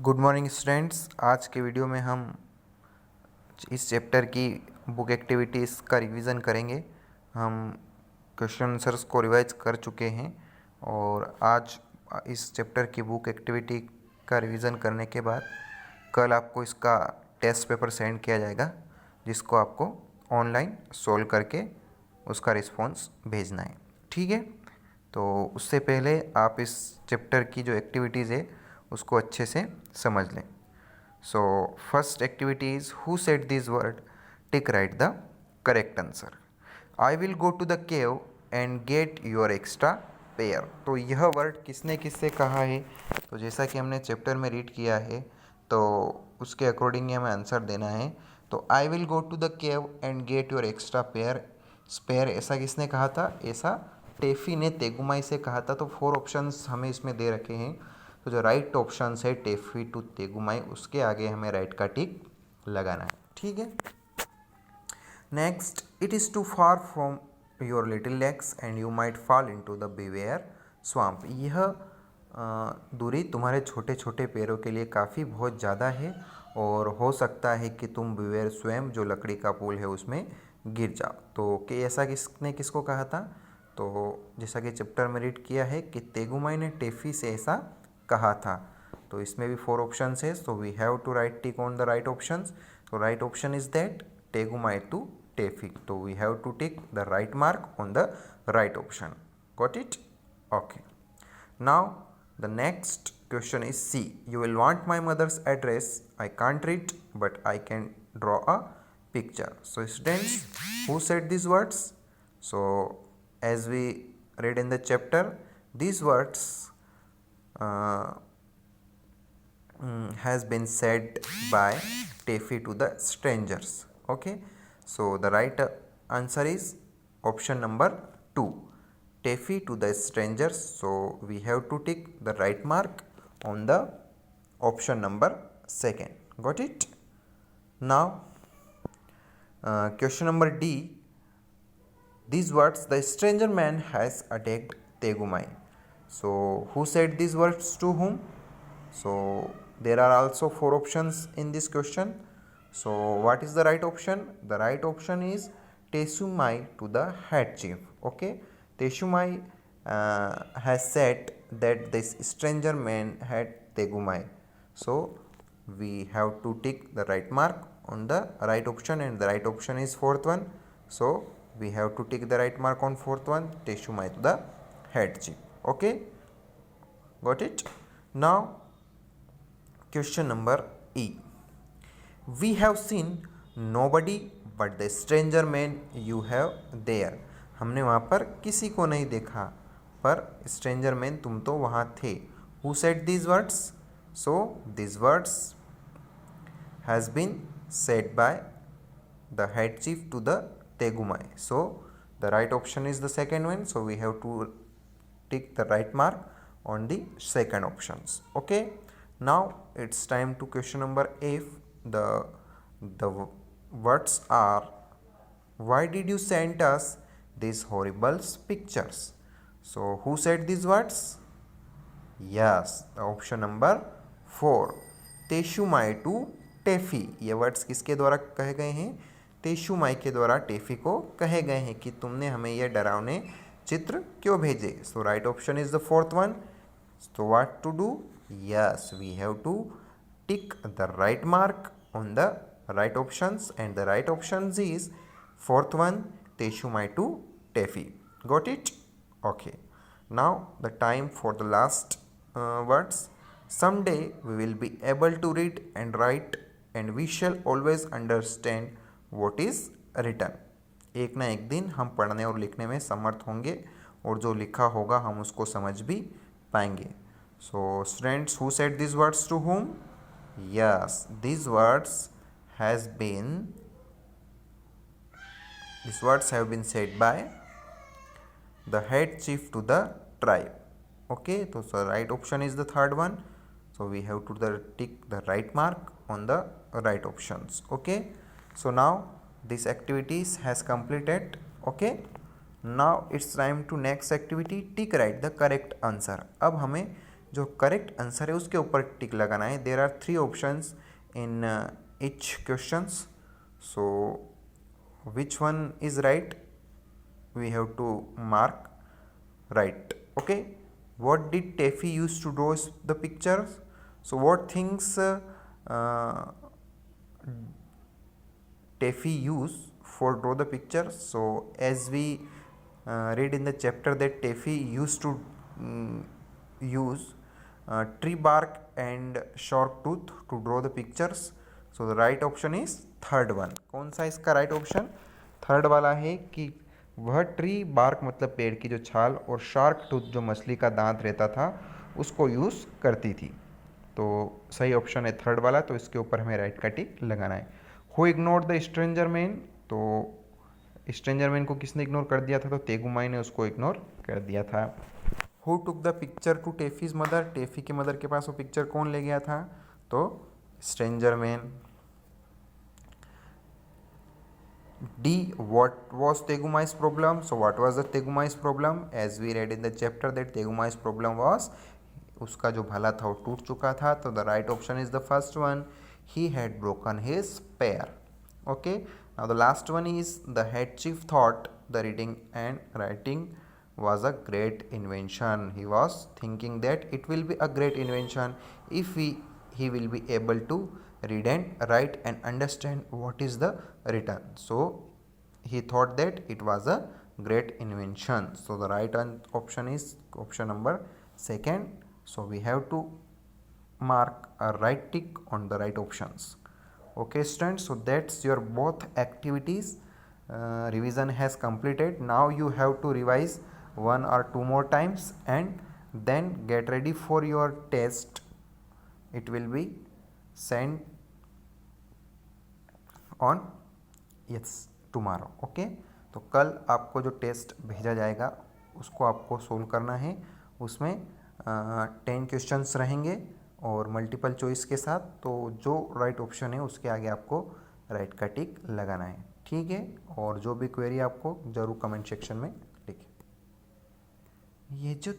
Good morning students. आज के video में हम इस चैप्टर की बुक एक्टिविटीज़ का रिवीजन करेंगे। हम क्वेश्चन आंसर्स को रिवाइज कर चुके हैं और आज इस चैप्टर की बुक एक्टिविटी का रिवीजन करने के बाद कल आपको इसका टेस्ट पेपर सेंड किया जाएगा, जिसको आपको ऑनलाइन सोल्व करके उसका रिस्पॉन्स भेजना है। ठीक है, तो उससे पहले आप इस चैप्टर की जो एक्टिविटीज़ है उसको अच्छे से समझ लें। So first activity is who said this word, tick right the correct answer. I will go to the cave and get your extra pair. तो यह वर्ड किसने किससे कहा है? तो जैसा कि हमने चैप्टर में रीड किया है तो उसके अकॉर्डिंग हमें आंसर देना है। तो I will go to the cave and get your extra pair, spare ऐसा किसने कहा था? ऐसा टेफी ने तेगुमाई से कहा था। तो 4 ऑप्शंस हमें इसमें दे रखे हैं। तो जो राइट ऑप्शन है टेफी टू तेगुमाई, उसके आगे हमें राइट का टिक लगाना है। ठीक है, next, it is too far from your little legs and you might fall into the beware swamp. यह दूरी तुम्हारे छोटे छोटे पैरों के लिए काफ़ी बहुत ज़्यादा है और हो सकता है कि तुम बिवेयर स्वयं जो लकड़ी का पुल है उसमें गिर जाओ। तो कि ऐसा किसने किसको कहा था? तो जैसा कि चैप्टर में रीड किया है कि तेगुमाई ने टेफी से ऐसा कहा था। तो इसमें भी 4 ऑप्शंस है, so we have to right tick on the right options. तो right option is that Tegumai to Taffy. तो we have to tick the right mark on the right option. Got it? Okay, now the next question is C. You will want my mother's address. I can't read, but I can draw a picture. So students, who said these words? So as we read in the chapter, these words has been said by Taffy to the strangers. Okay, so the right answer is option number 2, Taffy to the strangers. So we have to tick the right mark on the option number 2. Got it? Now question number D. These words, the stranger man has attacked Tegumai. So who said these words to whom? So there are also 4 options in this question. So what is the right option? The right option is Tesumai to the head chief. Okay, Tesumai has said that this stranger man had Tegumai. So we have to tick the right mark on the right option, and the right option is 4th one. So we have to tick the right mark on 4th one, Tesumai to the head chief. Okay, got it? Now question number E. We have seen nobody but the stranger man you have there. हमने वहाँ पर किसी को नहीं देखा, पर stranger man तुम तो वहाँ थे। Who said these words? So these words has been said by the head chief to the Tegumai. So the right option is the second one. So we have to tick the right mark on the second options. Okay, now it's time to question number F. The words are, why did you send us these horrible pictures? So who said these words? Yes, the option number 4, Teshumai to Taffy. ये words किसके द्वारा कहे गए हैं? तेशुमाई के द्वारा टेफी को कहे गए हैं कि तुमने हमें यह डरावने चित्र क्यों भेजे। So right option is the 4th one. So what to do? Yes, we have to tick the right mark on the right options, and the right options is 4th one, Teshumai to Tefi. Got it? Okay, now the time for the last words. Someday we will be able to read and write, and we shall always understand what is written. एक ना एक दिन हम पढ़ने और लिखने में समर्थ होंगे और जो लिखा होगा हम उसको समझ भी पाएंगे। So students, who said these words to whom? Yes, these words have been said by the head chief to the tribe. Okay, so right option is the 3rd one. So we have to tick the right mark on the right options. Okay, so now this activities has completed. Okay, now it's time to next activity, tick right the correct answer. अब हमें जो correct answer है उसके ऊपर tick लगाना है। There are 3 options in each questions, so which one is right, we have to mark right. Okay, what did Taffy use to draw the pictures? So what things Taffy use for draw the pictures? So as we read in the chapter that Taffy used to use tree bark and shark tooth to draw the pictures. So the right option is third one. कौन सा इसका right option third वाला है कि वह tree bark मतलब पेड़ की जो छाल और शार्क टूथ जो मछली का दांत रहता था उसको यूज़ करती थी। तो सही ऑप्शन है थर्ड वाला, तो इसके ऊपर हमें राइट का टिक लगाना है। Who ignore the stranger man, तो स्ट्रेंजर मैन को किसने इग्नोर कर दिया था? तो तेगुमाई ने उसको इग्नोर कर दिया था। Who took the picture to Taffy's mother, Taffy की मदर के पास वो पिक्चर कौन ले गया था? तो stranger man. D, what was Tegumai's problem? So what was the Tegumai's problem? As we read in the chapter that Tegumai's problem was उसका जो भला था वो टूट चुका था। तो the right option is the first one, he had broken his spear. Okay, now the last one is the head chief thought the reading and writing was a great invention. He was thinking that it will be a great invention if he will be able to read and write and understand what is the written. So he thought that it was a great invention. So the right option is option number second. So we have to mark a right tick on the right options. Okay students, so that's your both activities. Revision has completed. Now you have to revise 1 or 2 more times and then get ready for your test. It will be sent on tomorrow. Okay, तो कल आपको जो test भेजा जाएगा उसको आपको solve करना है। उसमें 10 क्वेश्चंस रहेंगे और मल्टीपल चॉइस के साथ। तो जो राइट ऑप्शन है उसके आगे आपको राइट का टिक लगाना है, ठीक है। और जो भी क्वेरी आपको ज़रूर कमेंट सेक्शन में लिखें। ये जो